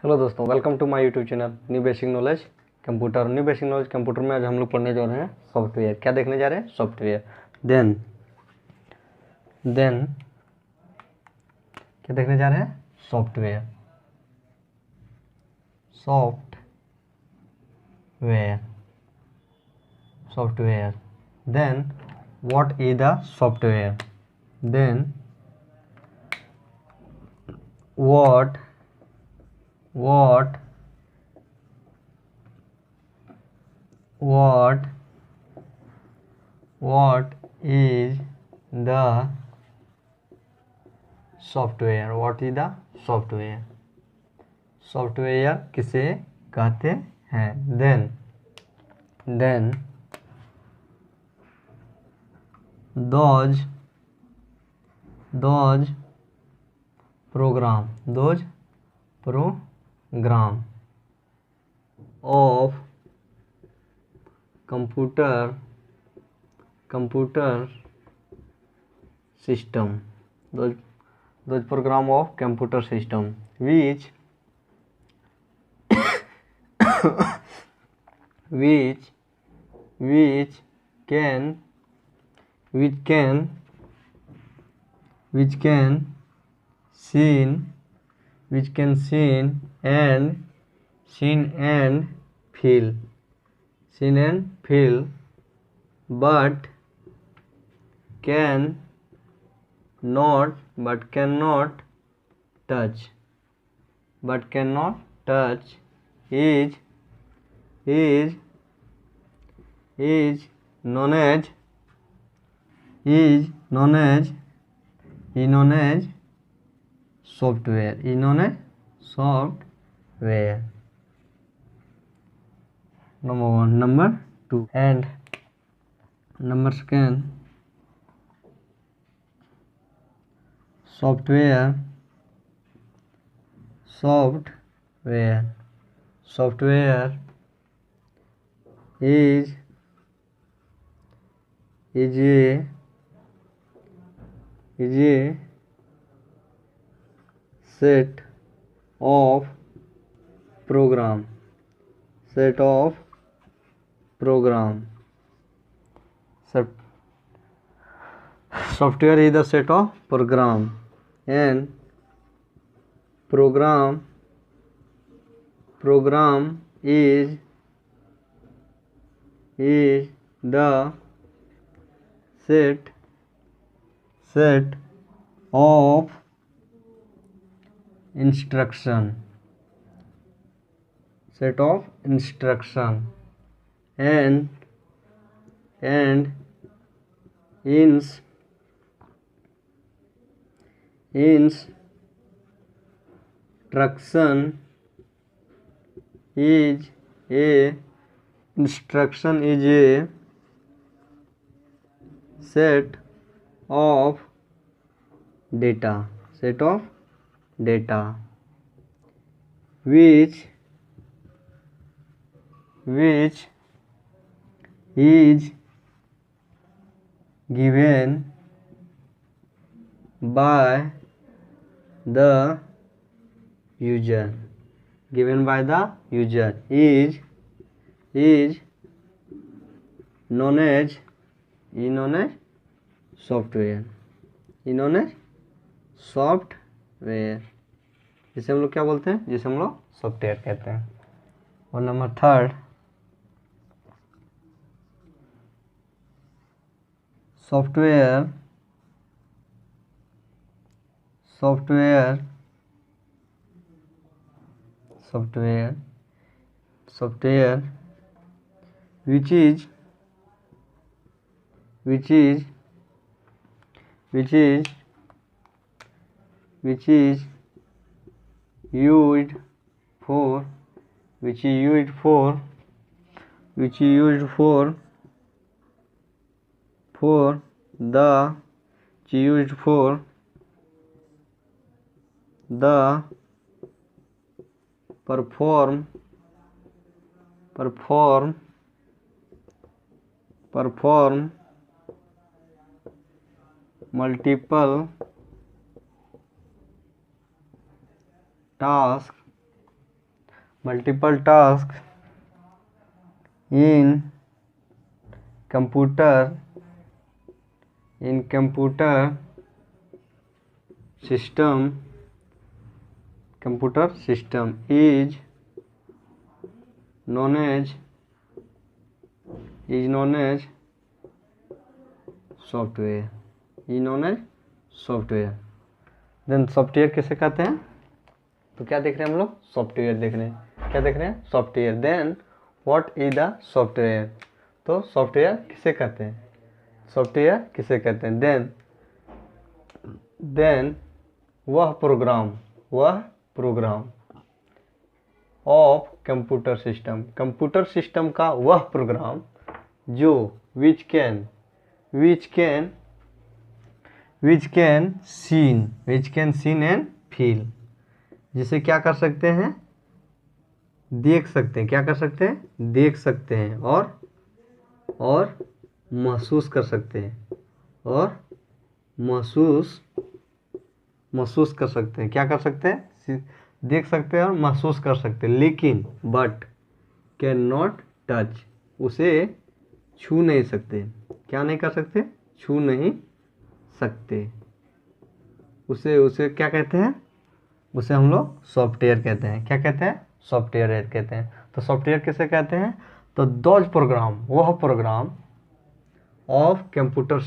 Hello दोस्तों, welcome to my YouTube channel new basic knowledge computer. New basic knowledge computer में आज हम लोग पढ़ने जा रहे हैं सॉफ्टवेयर। क्या देखने जा रहे हैं? सॉफ्टवेयर। देन क्या देखने जा रहे हैं? Software. Software then what is the software? Then what what what what is the software? What is the software? Software किसे कहते हैं? Then those program of computer system, those program of computer system which can seen and feel but cannot touch is known as software. Number one. Number two. And number second, software is a set of program. Software is the set of program, and program is the set of instruction and instruction is a set of data which is given by the user is known as software. जिसे हम लोग क्या बोलते हैं? जिसे हम लोग software कहते हैं। और number third, software which is used for the perform multiple tasks multiple task in computer system is known as software then software किसे कहते हैं? तो क्या देख रहे हैं हम लोग? सॉफ्टवेयर देख रहे हैं। क्या देख रहे हैं? Software. Then what is the software? तो सॉफ्टवेयर किसे कहते हैं? सॉफ्टवेयर किसे कहते हैं? देन वह प्रोग्राम ऑफ कंप्यूटर सिस्टम का वह प्रोग्राम जो विच कैन सीन एंड फील, जिसे क्या कर सकते हैं? देख सकते हैं। क्या कर सकते हैं? देख सकते हैं और महसूस कर सकते हैं महसूस कर सकते हैं। क्या कर सकते हैं? देख सकते हैं और महसूस कर सकते हैं, लेकिन बट कैन नॉट टच, उसे छू नहीं सकते। क्या नहीं कर सकते? छू नहीं सकते। उसे क्या कहते हैं? उसे हम लोग सॉफ्टवेयर कहते हैं। क्या कहते हैं? सॉफ्टवेयर कहते हैं। तो सॉफ्टवेयर किसे कहते हैं? तो दोज प्रोग्राम, वह प्रोग्राम ऑफ कंप्यूटर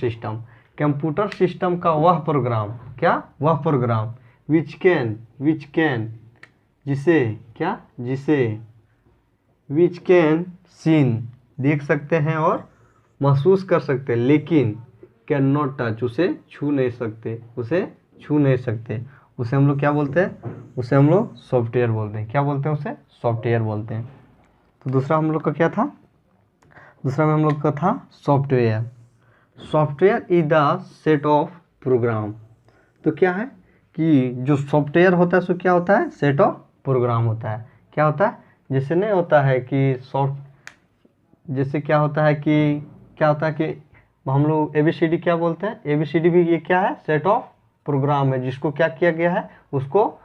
सिस्टम का वह प्रोग्राम, क्या? वह प्रोग्राम विच कैन जिसे विच कैन सीन, देख सकते हैं और महसूस कर सकते हैं, लेकिन कैन नॉट टच, उसे छू नहीं सकते। उसे हम लोग क्या बोलते हैं? उसे हम लोग सॉफ्टवेयर बोलते हैं। क्या बोलते हैं? उसे सॉफ्टवेयर बोलते हैं। तो दूसरा हम लोग का क्या था? दूसरा में हम लोग का था software is the set of program. तो क्या है कि जो सॉफ्टवेयर होता है सो क्या होता है? सेट ऑफ प्रोग्राम होता है। क्या होता है? जैसे नहीं होता है कि जैसे क्या होता है कि हम लोग ABCD क्या बोलते हैं? ABCD भी ये क्या है? सेट ऑफ प्रोग्राम है, जिसको क्या किया गया है? उसको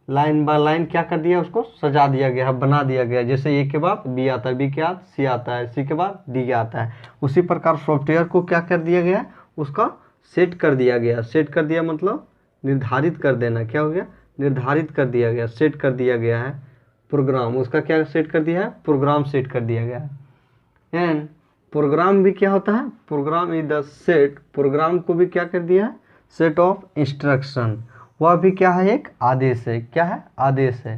लाइन बाय लाइन क्या कर दिया? उसको सजा दिया गया है, बना दिया गया है। जैसे A के बाद B आता है, B के बाद C आता है, C के बाद D आता है, उसी प्रकार सॉफ्टवेयर को क्या कर दिया गया है? उसका सेट कर दिया गया। सेट कर दिया मतलब निर्धारित कर देना। क्या हो गया? निर्धारित कर दिया गया, सेट कर दिया गया है प्रोग्राम। उसका क्या सेट कर दिया है? प्रोग्राम सेट कर दिया गया है। एंड प्रोग्राम भी क्या होता है? Program is the set, program को भी क्या कर दिया है? Set of instruction. वह भी क्या है? एक आदेश है। क्या है? आदेश है।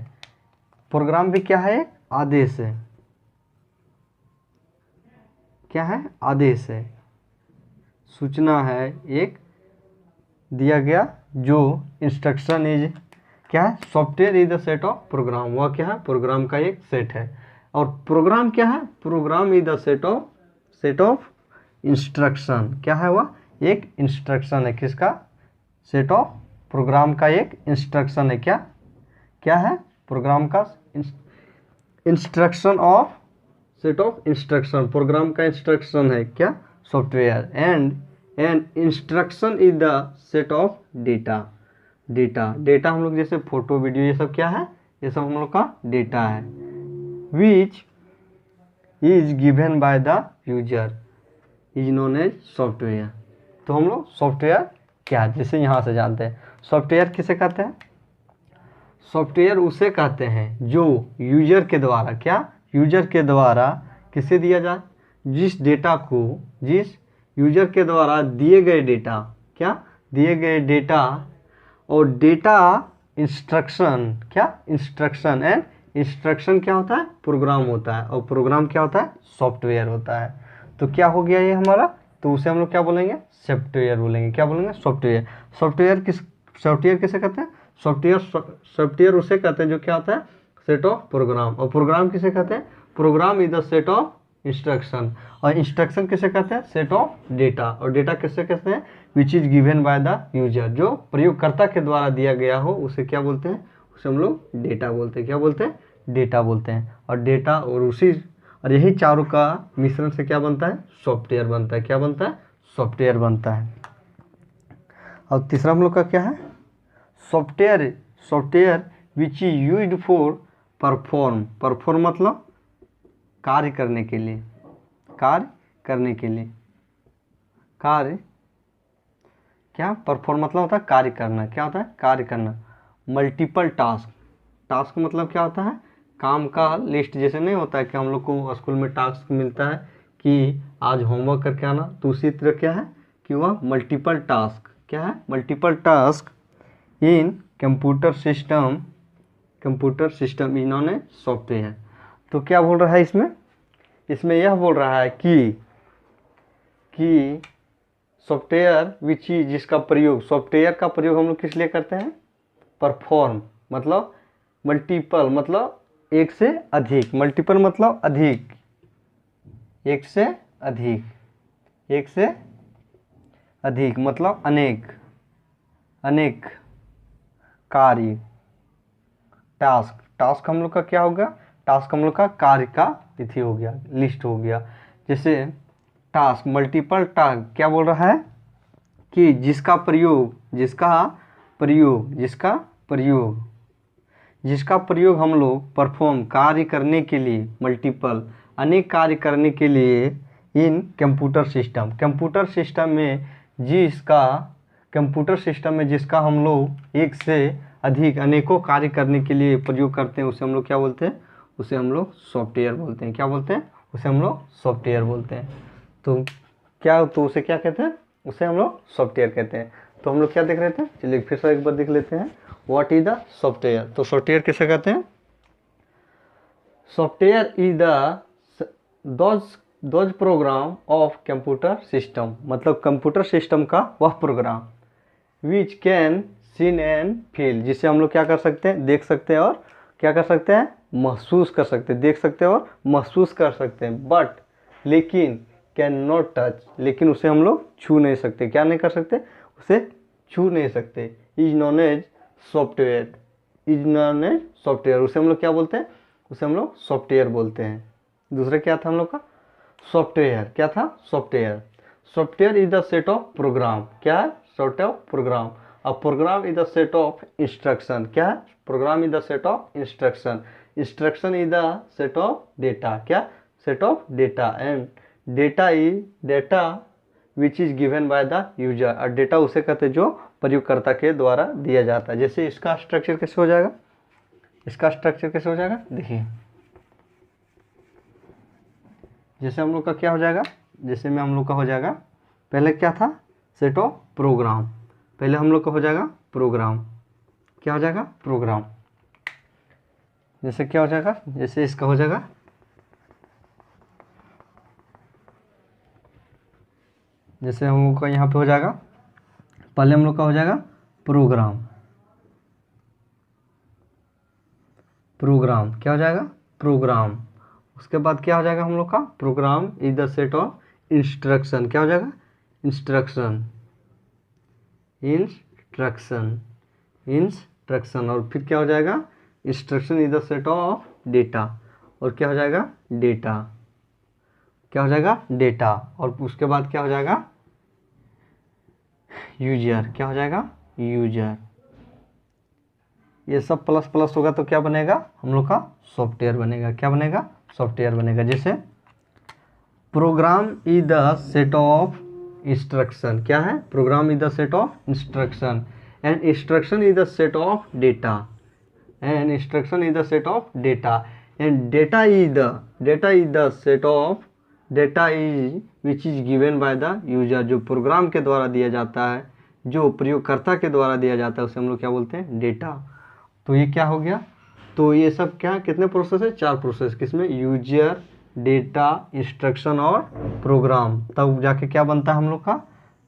प्रोग्राम भी क्या है? एक आदेश है। क्या है? आदेश है, सूचना है, एक दिया गया जो इंस्ट्रक्शन इज क्या है? Software is the set of program. वह क्या है? प्रोग्राम का एक सेट है। और प्रोग्राम क्या है? Program is the set of instruction. क्या है? वह एक इंस्ट्रक्शन है। किसका? सेट ऑफ प्रोग्राम का एक इंस्ट्रक्शन है। क्या है? प्रोग्राम का instruction of set of instruction, program का इंस्ट्रक्शन है। क्या? Software. And instruction is the set of data हम लोग जैसे फोटो वीडियो ये सब क्या है? ये सब हम लोग का डेटा है। Which is given by the user is known as software. तो हम लोग सॉफ्टवेयर क्या है? जैसे यहाँ से जानते हैं सॉफ्टवेयर किसे कहते हैं? सॉफ्टवेयर उसे कहते हैं जो यूजर के द्वारा, क्या? यूजर के द्वारा किसे दिया जाए? जिस यूजर के द्वारा दिए गए डेटा, क्या? दिए गए डेटा और डेटा इंस्ट्रक्शन, क्या? इंस्ट्रक्शन। एंड इंस्ट्रक्शन क्या होता है? प्रोग्राम होता है, और प्रोग्राम क्या होता है? सॉफ्टवेयर होता है। तो क्या हो गया ये हमारा? तो उसे हम लोग क्या बोलेंगे? सॉफ्टवेयर बोलेंगे। क्या बोलेंगे? सॉफ्टवेयर। सॉफ्टवेयर किसे कहते हैं? सॉफ्टवेयर उसे कहते हैं जो क्या होता है? Set of program. और प्रोग्राम किसे कहते हैं? Program is the set of instruction. और इंस्ट्रक्शन किसे कहते हैं? Set of data. और डेटा किसे कहते हैं? Which is given by the user, जो प्रयोगकर्ता के द्वारा दिया गया हो उसे क्या बोलते हैं? उसे हम लोग डेटा बोलते हैं। क्या बोलते हैं? डेटा बोलते हैं। और डेटा और यही चारों का मिश्रण से क्या बनता है? सॉफ्टवेयर बनता है। क्या बनता है? सॉफ्टवेयर बनता है। और तीसरा हम लोग का क्या है? Software which is used for perform, perform मतलब कार्य करने के लिए, कार्य करने के लिए, कार्य, क्या परफॉर्म मतलब होता है कार्य करना, क्या होता है कार्य करना। मल्टीपल टास्क, टास्क मतलब क्या होता है काम का लिस्ट, जैसे नहीं होता है कि हम लोग को स्कूल में टास्क मिलता है कि आज होमवर्क करके आना, तो उसी तरह क्या है कि वह मल्टीपल टास्क, क्या है multiple task in computer system, computer system इन्होंने सॉफ्टवेयर। तो क्या बोल रहा है इसमें, इसमें यह बोल रहा है कि सॉफ्टवेयर विच इज, जिसका प्रयोग, सॉफ्टवेयर का प्रयोग हम लोग किस लिए करते हैं, परफॉर्म मतलब मल्टीपल मतलब एक से अधिक, मल्टीपल मतलब अधिक, एक से अधिक, एक से अधिक मतलब अनेक, अनेक कार्य, टास्क, टास्क हम लोग का क्या होगा, टास्क हम लोग का कार्य का तिथि हो गया, लिस्ट हो गया। जैसे टास्क, मल्टीपल टास्क क्या बोल रहा है कि जिसका प्रयोग, जिसका प्रयोग, जिसका प्रयोग, जिसका प्रयोग हम लोग परफॉर्म कार्य करने के लिए, मल्टीपल अनेक कार्य करने के लिए इन कंप्यूटर सिस्टम, कंप्यूटर सिस्टम में जिसका, कंप्यूटर सिस्टम में जिसका हम लोग एक से अधिक अनेकों कार्य करने के लिए प्रयोग करते हैं, उसे हम लोग क्या बोलते हैं, उसे हम लोग सॉफ्टवेयर बोलते हैं। क्या बोलते हैं, उसे हम लोग सॉफ्टवेयर बोलते हैं। तो क्या, तो उसे क्या कहते हैं, उसे हम लोग सॉफ्टवेयर कहते हैं। तो हम लोग क्या देख रहे थे, चलिए फिर से एक बार देख लेते हैं, व्हाट इज द सॉफ्टवेयर। तो सॉफ्टवेयर किसे कहते हैं, software is those program of computer system, मतलब कंप्यूटर सिस्टम का वह program which can seen and feel, जिसे हम लोग क्या कर सकते हैं, देख सकते हैं और क्या कर सकते हैं, महसूस कर सकते हैं, देख सकते हैं और महसूस कर सकते हैं। बट लेकिन कैन नॉट टच, लेकिन उसे हम लोग छू नहीं सकते, क्या नहीं कर सकते, उसे छू नहीं सकते। Is known as software, is known as software, उसे हम लोग क्या बोलते हैं, उसे हम लोग सॉफ्टवेयर बोलते हैं। दूसरा क्या था हम लोग का, सॉफ्टवेयर क्या था, software, software is the set of program, क्या है, set of program. A program is the set of instruction, क्या है, program is the set of instruction, instruction is the set of data, क्या, set of data, and data is data which is given by the user, और data उसे कहते हैं जो प्रयोगकर्ता के द्वारा दिया जाता है। जैसे इसका स्ट्रक्चर कैसे हो जाएगा, इसका स्ट्रक्चर कैसे हो जाएगा, देखिए जैसे हम लोग का क्या हो जाएगा, जैसे में हम लोग का हो जाएगा, पहले क्या था, सेट ऑफ प्रोग्राम, पहले हम लोग का हो जाएगा प्रोग्राम, क्या हो जाएगा, प्रोग्राम। जैसे क्या हो जाएगा, जैसे इसका हो जाएगा, जैसे हम लोग का यहाँ पे हो जाएगा, पहले हम लोग का हो जाएगा प्रोग्राम, प्रोग्राम क्या हो जाएगा, प्रोग्राम। उसके बाद क्या हो जाएगा हम लोग का, program is the set of instruction, क्या हो जाएगा, इंस्ट्रक्शन, इंस्ट्रक्शन, इंस्ट्रक्शन। और फिर क्या हो जाएगा, instruction is the set of data, और क्या हो जाएगा, डेटा, क्या हो जाएगा, डेटा। और उसके बाद क्या हो जाएगा, यूजर, क्या हो जाएगा, यूजर। ये सब प्लस प्लस होगा तो क्या बनेगा, हम लोग का सॉफ्टवेयर बनेगा, क्या बनेगा, सॉफ्टवेयर बनेगा। जैसे program is the set of instruction, क्या है, program is the set of instruction, and instruction is the set of data, and instruction is the set of data, and data is the set of data is which is given by the user, जो program के द्वारा दिया जाता है, जो प्रयोगकर्ता के द्वारा दिया जाता है, उसे हम लोग क्या बोलते हैं, डेटा। तो ये क्या हो गया, तो ये सब क्या, कितने प्रोसेस है, 4 प्रोसेस, किसमें, यूजर, डेटा, इंस्ट्रक्शन और प्रोग्राम। तब जाके क्या बनता है हम लोग का,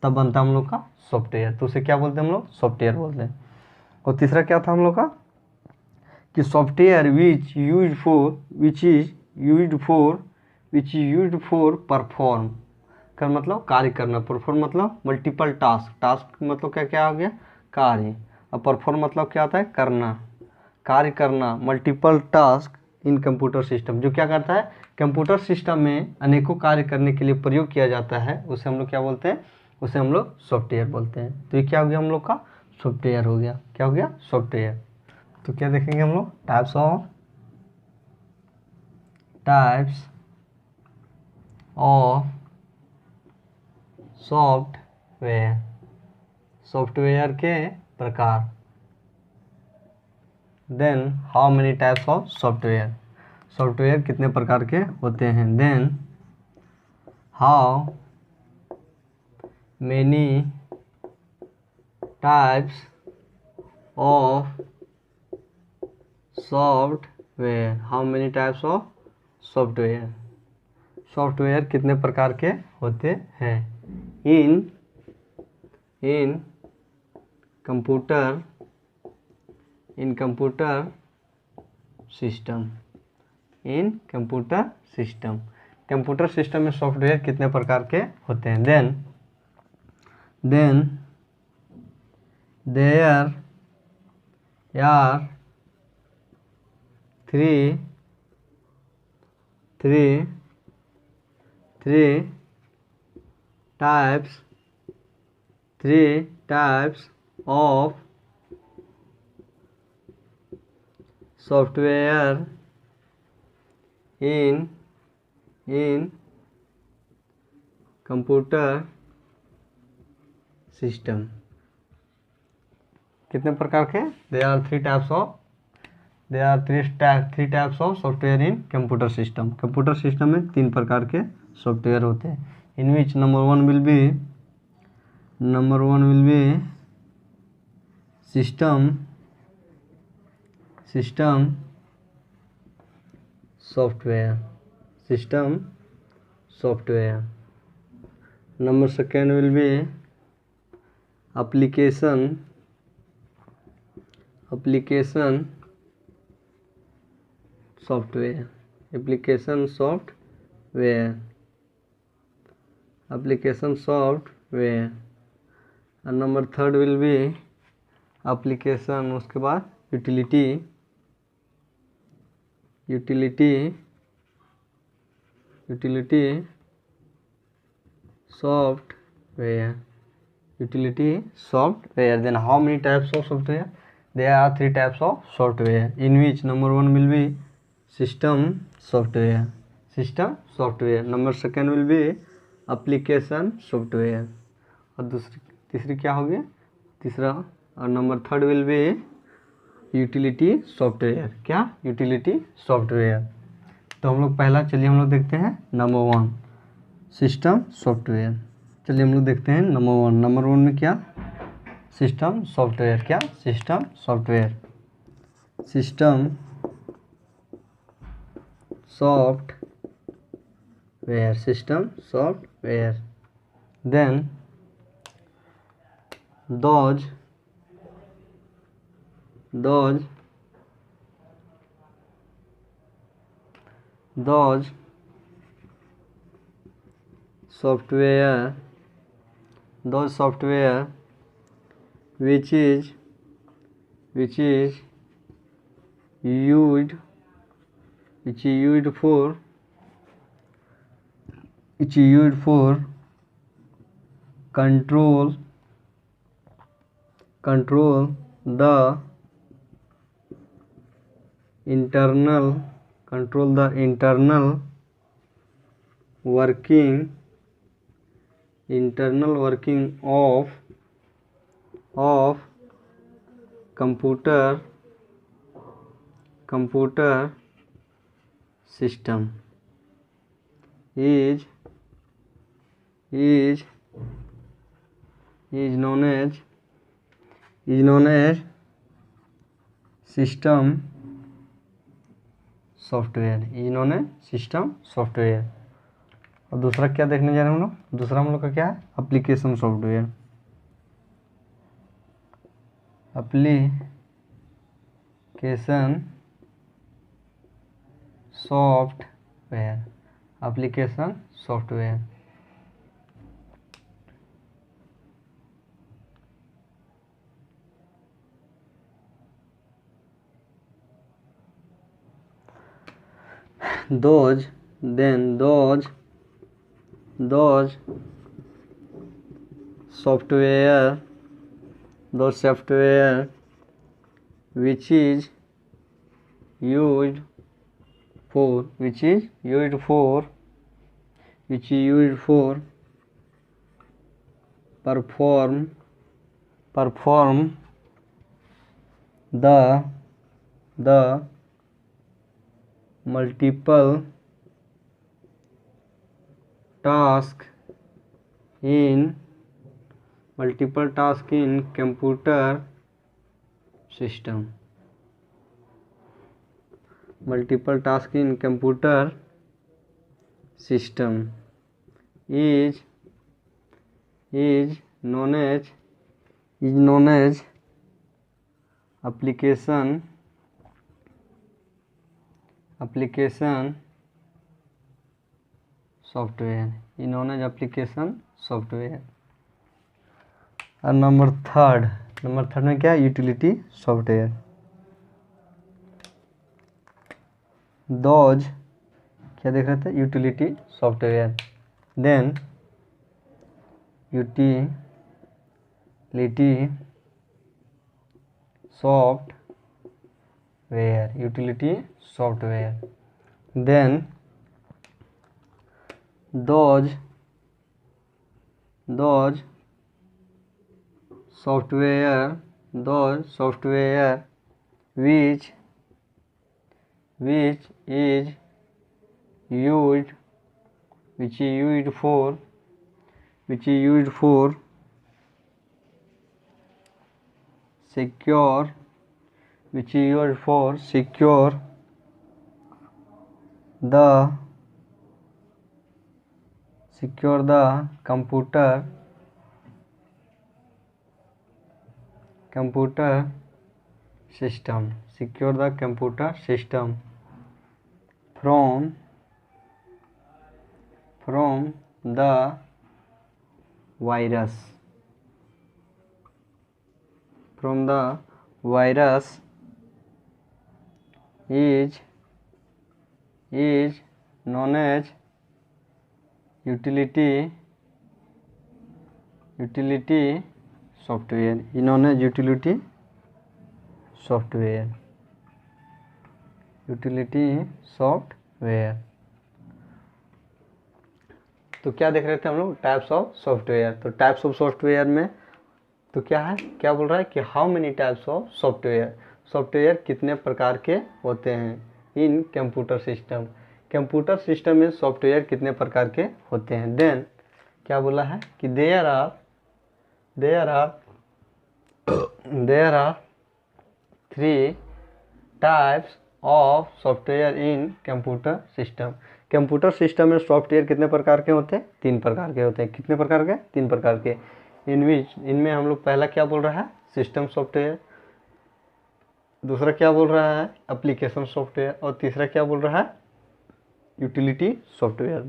तब बनता है हम लोग का सॉफ्टवेयर। तो उसे क्या बोलते हैं हम लोग, सॉफ्टवेयर बोलते हैं। और तीसरा क्या था हम लोग का, कि software which is used for perform, का मतलब कार्य करना, परफॉर्म मतलब मल्टीपल टास्क, टास्क मतलब क्या क्या आ गया, कार्य, और परफॉर्म मतलब क्या होता है, करना, कार्य करना, multiple task in computer system, जो क्या करता है, कंप्यूटर सिस्टम में अनेकों कार्य करने के लिए प्रयोग किया जाता है, उसे हम लोग क्या बोलते हैं, उसे हम लोग सॉफ्टवेयर बोलते हैं। तो ये क्या हो गया हम लोग का, सॉफ्टवेयर हो गया, क्या हो गया, सॉफ्टवेयर। तो क्या देखेंगे हम लोग, types of types of software, software के प्रकार। Then how many types of software, software कितने प्रकार के होते हैं। Then how many types of software, how many types of software, software कितने प्रकार के होते हैं। In computer system, in computer system, computer system में सॉफ्टवेयर कितने प्रकार के होते हैं। Then there are three types of software in computer system, कितने प्रकार के। There are three types of software in computer system, computer system में 3 प्रकार के सॉफ्टवेयर होते हैं। In which number one will be system software, number second will be application software, and number third will be application, उसके बाद utility software. Then how many types of software? There are 3 types of software, in which number one will be system software, number second will be application software, और तीसरी क्या होगी, तीसरा और number third will be utility software. क्या, utility software. तो हम लोग पहला, चलिए हम लोग देखते हैं नंबर 1 सिस्टम सॉफ्टवेयर। चलिए हम लोग देखते हैं नंबर वन में क्या, सिस्टम सॉफ्टवेयर। क्या, system software, system software. Then those software which is used for control the internal working of computer system is known as system software. और दूसरा क्या देखने जा रहे हैं हम लोग, दूसरा हम लोग का क्या है, application software. Application software, those software which is used which is used for perform the multiple task in computer system. Multiple task in computer system is known as application software. Is known as application software. और number third में क्या है? Utility software. Those क्या देख रहे थे? Utility software. Then utility software. Then those software which is used for secure the computer system. Secure the computer system from the virus. Is known as utility software. Is known as utility software. तो क्या देख रहे थे हम लोग? Types of software. तो types of software में तो क्या है, क्या बोल रहा है कि how many types of software कितने प्रकार के होते हैं इन कंप्यूटर सिस्टम में सॉफ्टवेयर कितने प्रकार के होते हैं. देन क्या बोला है कि there are 3 types of software in computer system. Computer system में सॉफ्टवेयर कितने प्रकार के होते हैं? 3 प्रकार के होते हैं. कितने प्रकार के? 3 प्रकार के. इनमें हम लोग पहला क्या बोल रहा है? System software. दूसरा क्या बोल रहा है? Application software. और तीसरा क्या बोल रहा है? Utility software.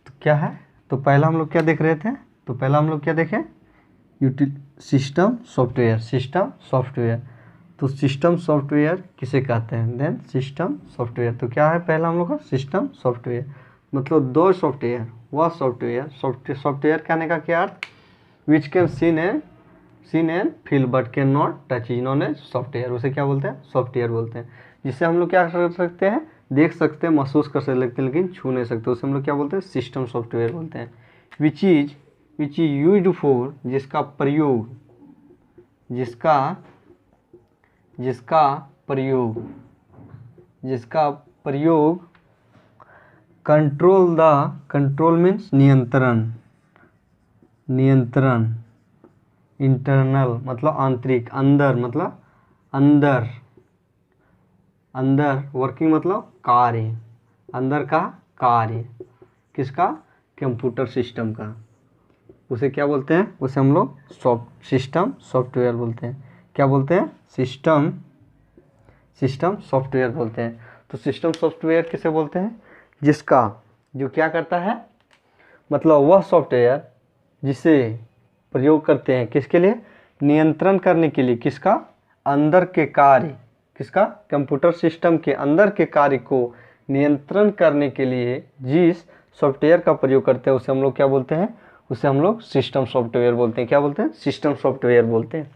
तो क्या है? तो पहला हम लोग क्या देख रहे थे? तो पहला हम लोग क्या देखें? System software. तो सिस्टम सॉफ्टवेयर किसे कहते हैं? Then system software. तो क्या है पहला हम लोग का? सिस्टम सॉफ्टवेयर मतलब दो सॉफ्टवेयर. वह सॉफ्टवेयर कहने का क्या अर्थ? Which can seen and feel but can not touch is known as software. उसे क्या बोलते हैं? सॉफ्टवेयर बोलते हैं. जिससे हम लोग क्या कर सकते हैं? देख सकते हैं, महसूस कर सकते हैं, लेकिन छू नहीं सकते. उसे हम लोग क्या बोलते हैं? सिस्टम सॉफ्टवेयर बोलते हैं. विच इज यूज्ड फॉर जिसका प्रयोग कंट्रोल मीन्स नियंत्रण. इंटरनल मतलब आंतरिक. अंदर मतलब अंदर. वर्किंग मतलब कार्य. अंदर का कार्य. किसका? कंप्यूटर सिस्टम का. उसे क्या बोलते हैं? उसे हम लोग सिस्टम सॉफ्टवेयर बोलते हैं. क्या बोलते हैं? सिस्टम सॉफ्टवेयर बोलते हैं. तो सिस्टम सॉफ्टवेयर किसे बोलते हैं? जो क्या करता है, मतलब वह सॉफ्टवेयर जिसे प्रयोग करते हैं किसके लिए? नियंत्रण करने के लिए. किसका? अंदर के कार्य. किसका? कंप्यूटर सिस्टम के अंदर के कार्य को नियंत्रण करने के लिए जिस सॉफ्टवेयर का प्रयोग करते हैं उसे हम लोग क्या बोलते हैं? उसे हम लोग सिस्टम सॉफ्टवेयर बोलते हैं. क्या बोलते हैं? सिस्टम सॉफ्टवेयर बोलते हैं.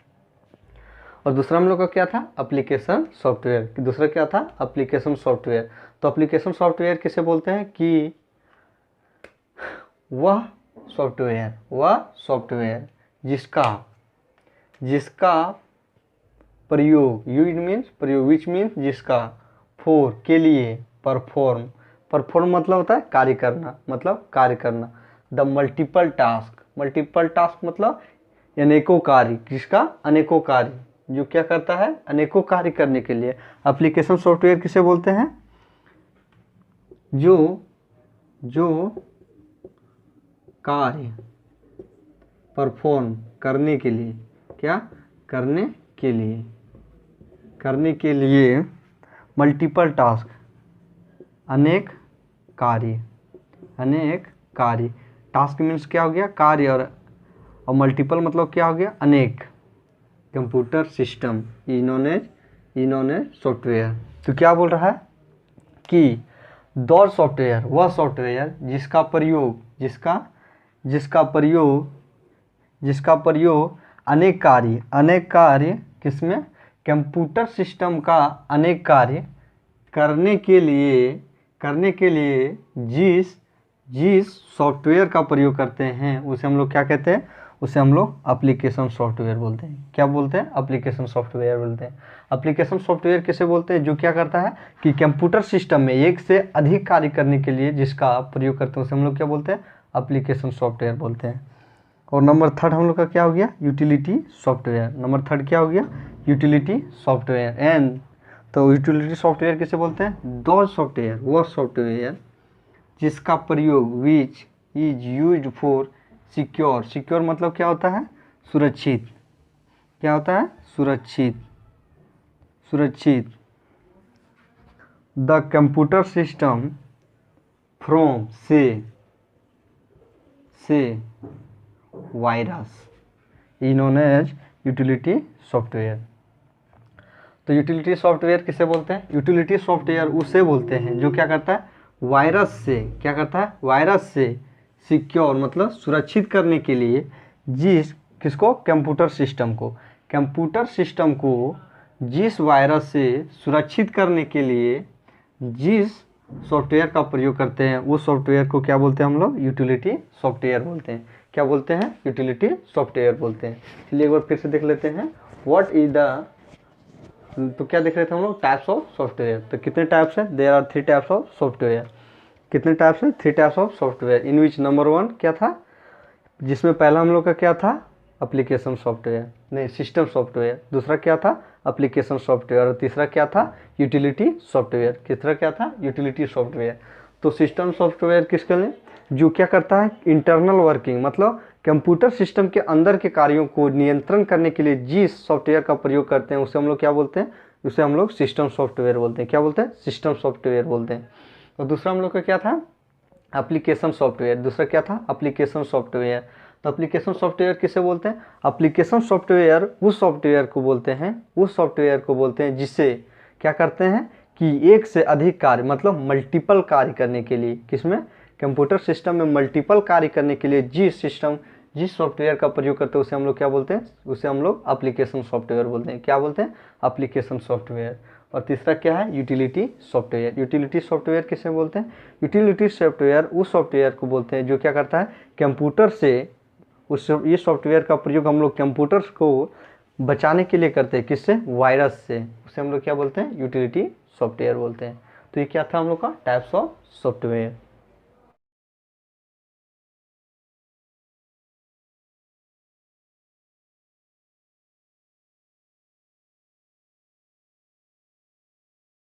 और दूसरा हम लोग का क्या था, एप्लीकेशन सॉफ्टवेयर। दूसरा क्या था, एप्लीकेशन सॉफ्टवेयर। तो एप्लीकेशन सॉफ्टवेयर किसे बोलते हैं कि वह सॉफ्टवेयर जिसका प्रयोग, यू इट मीन्स प्रयोग, विच मीन्स जिसका, फॉर के लिए, परफॉर्म मतलब होता है कार्य करना, द मल्टीपल टास्क मतलब अनेकों कार्य, किसका, अनेकों कार्य, जो क्या करता है, अनेकों कार्य करने के लिए। एप्लीकेशन सॉफ्टवेयर किसे बोलते हैं, जो कार्य परफॉर्म करने के लिए, क्या करने के लिए मल्टीपल टास्क, अनेक कार्य, टास्क मीन्स क्या हो गया, कार्य, और मल्टीपल मतलब क्या हो गया, अनेक। Computer system is known as software. तो क्या बोल रहा है कि वह सॉफ्टवेयर जिसका प्रयोग अनेक कार्य किसमें, कंप्यूटर सिस्टम का अनेक कार्य करने के लिए जिस सॉफ्टवेयर का प्रयोग करते हैं उसे हम लोग क्या कहते हैं, उसे हम लोग एप्लीकेशन सॉफ्टवेयर बोलते हैं। क्या बोलते हैं, एप्लीकेशन सॉफ्टवेयर बोलते हैं। एप्लीकेशन सॉफ्टवेयर किसे बोलते हैं, जो क्या करता है कि कंप्यूटर सिस्टम में एक से अधिक कार्य करने के लिए जिसका प्रयोग करते हैं उसे हम लोग क्या बोलते हैं, एप्लीकेशन सॉफ्टवेयर बोलते हैं। और नंबर थर्ड हम लोग का क्या हो गया, यूटिलिटी सॉफ्टवेयर। नंबर थर्ड क्या हो गया, यूटिलिटी सॉफ्टवेयर। एंड तो यूटिलिटी सॉफ्टवेयर किसे बोलते हैं, वह सॉफ्टवेयर जिसका प्रयोग which is used for secure मतलब क्या होता है, सुरक्षित, क्या होता है, सुरक्षित द कंप्यूटर सिस्टम फ्रॉम से virus is known as utility software. तो यूटिलिटी सॉफ्टवेयर किसे बोलते हैं, यूटिलिटी सॉफ्टवेयर उसे बोलते हैं जो क्या करता है, वायरस से सिक्योर मतलब सुरक्षित करने के लिए किसको, कंप्यूटर सिस्टम को जिस वायरस से सुरक्षित करने के लिए जिस सॉफ्टवेयर का प्रयोग करते हैं उस सॉफ्टवेयर को क्या बोलते हैं हम लोग, यूटिलिटी सॉफ्टवेयर बोलते हैं। क्या बोलते हैं, यूटिलिटी सॉफ्टवेयर बोलते हैं। चलिए एक बार फिर से देख लेते हैं, व्हाट इज द, तो क्या देख रहे थे हम लोग, टाइप्स ऑफ सॉफ्टवेयर। तो कितने टाइप्स हैं, there are 3 types of software. कितने टाइप्स हैं, 3 types of software, in which number 1 क्या था, जिसमें पहला हम लोग का क्या था, एप्लीकेशन सॉफ्टवेयर, नहीं सिस्टम सॉफ्टवेयर। दूसरा क्या था, एप्लीकेशन सॉफ्टवेयर। और तीसरा क्या था, यूटिलिटी सॉफ्टवेयर। तीसरा क्या था, यूटिलिटी सॉफ्टवेयर। तो सिस्टम सॉफ्टवेयर किसके लिए, जो क्या करता है, इंटरनल वर्किंग मतलब कंप्यूटर सिस्टम के अंदर के कार्यों को नियंत्रण करने के लिए जिस सॉफ्टवेयर का प्रयोग करते हैं उसे हम लोग क्या बोलते हैं, उसे हम लोग सिस्टम सॉफ्टवेयर बोलते हैं। क्या बोलते हैं, सिस्टम सॉफ्टवेयर बोलते हैं। और दूसरा हम लोग का क्या था, एप्लीकेशन सॉफ्टवेयर। दूसरा क्या था, एप्लीकेशन सॉफ्टवेयर। तो एप्लीकेशन सॉफ्टवेयर किसे बोलते हैं, एप्लीकेशन सॉफ्टवेयर उस सॉफ्टवेयर को बोलते हैं जिससे क्या करते हैं कि एक से अधिक कार्य मतलब मल्टीपल कार्य करने के लिए, किसमें, कंप्यूटर सिस्टम में मल्टीपल कार्य करने के लिए जिस सॉफ्टवेयर का प्रयोग करते हैं उसे हम लोग क्या बोलते हैं, उसे हम लोग एप्लीकेशन सॉफ्टवेयर बोलते हैं। क्या बोलते हैं, एप्लीकेशन सॉफ्टवेयर। और तीसरा क्या है, यूटिलिटी सॉफ्टवेयर। यूटिलिटी सॉफ्टवेयर किसे बोलते हैं, यूटिलिटी सॉफ्टवेयर उस सॉफ्टवेयर को बोलते हैं जो क्या करता है, कंप्यूटर से ये सॉफ्टवेयर का प्रयोग हम लोग कंप्यूटर को बचाने के लिए करते हैं, किससे, वायरस से, उसे हम लोग क्या बोलते हैं, यूटिलिटी सॉफ्टवेयर बोलते हैं। तो ये क्या था हम लोग का, टाइप्स ऑफ सॉफ्टवेयर।